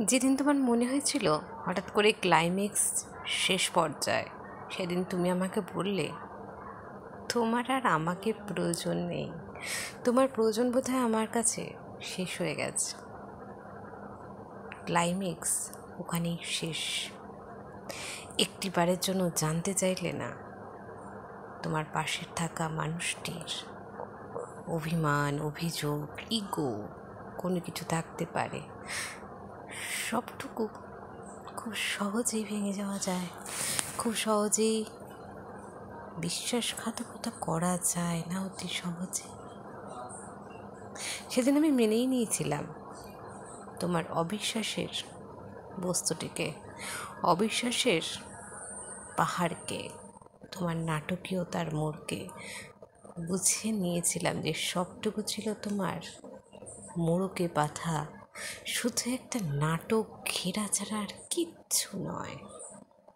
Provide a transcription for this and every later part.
যেদিন তোমার মনে হয়েছিল হঠাৎ করে ক্লাইম্যাক্স শেষ পর্যায়ে, সেদিন তুমি আমাকে বললে তোমার আর আমাকে প্রয়োজন নেই, তোমার প্রয়োজন বোধহয় আমার কাছে শেষ হয়ে গেছে। ক্লাইম্যাক্স ওখানেই শেষ। একটিবারের জন্য জানতে চাইলে না তোমার পাশে থাকা মানুষটির অভিমান, অভিযোগ, ইগো কোনো কিছু থাকতে পারে, সবটুকু খুব সহজেই ভেঙে যাওয়া যায়, খুব সহজেই বিশ্বাসঘাতকতা করা যায় না অতি সহজে। সেদিন আমি মেনেই নিয়েছিলাম তোমার অবিশ্বাসের বস্তুটিকে, অবিশ্বাসের পাহাড়কে, তোমার নাটকীয়তার মোড়কে বুঝে নিয়েছিলাম যে সবটুকু ছিল তোমার মোড়কে বাঁধা শুধু একটা নাটক ঘেরা ছাড়া আর কিচ্ছু নয়।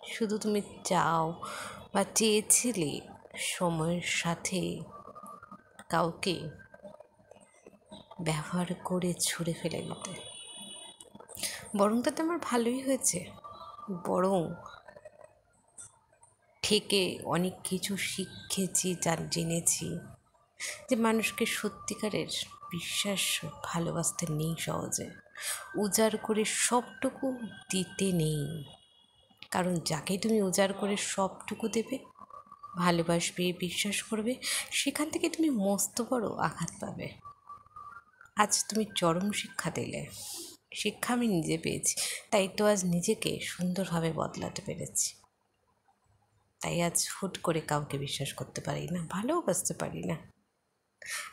শুধু তুমি চাও বা চেয়েছিলে সময়ের সাথে কাউকে ব্যবহার করে ছুঁড়ে ফেলে দিতে। বরং তাতে আমার ভালোই হয়েছে, বরং থেকে অনেক কিছু শিখেছি, জেনেছি যে মানুষকে সত্যিকারের বিশ্বাস ভালোবাসতে নেই সহজে, উজাড় করে সবটুকু দিতে নেই। কারণ যাকে তুমি উজাড় করে সবটুকু দেবে, ভালোবাসবে, বিশ্বাস করবে, সেখান থেকে তুমি মস্ত বড় আঘাত পাবে। আজ তুমি চরম শিক্ষা দিলে, শিক্ষা আমি নিজে পেয়েছি, তাই তো আজ নিজেকে সুন্দরভাবে বদলাতে পেরেছি। তাই আজ হুট করে কাউকে বিশ্বাস করতে পারি না, ভালোবাসতে পারি না।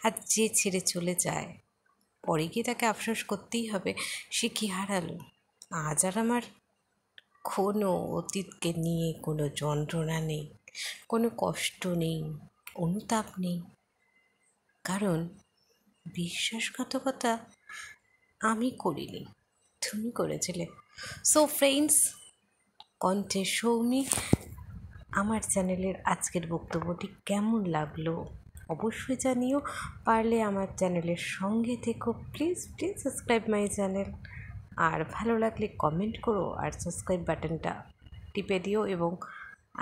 আর যে ছেড়ে চলে যায়, পরে গিয়ে তাকে আফসোস করতেই হবে সে কি হারালো। আজ আর আমার কোনো অতীতকে নিয়ে কোনো যন্ত্রণা নেই, কোনো কষ্ট নেই, অনুতাপ নেই। কারণ বিশ্বাসঘাতকতা আমি করিনি, তুমি করেছিলে। সো ফ্রেন্ডস, কণ্ঠে সৌমি আমার চ্যানেলের আজকের বক্তব্যটি কেমন লাগলো অবশ্যই জানিও। পারলে আমার চ্যানেলের সঙ্গে থেকো, please please subscribe my channel. আর ভালো লাগলে কমেন্ট করো আর সাবস্ক্রাইব বাটনটা টিপে দিও। এবং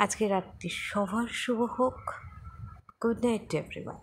আজকের রাতটি সবার শুভ হোক। Good night everyone.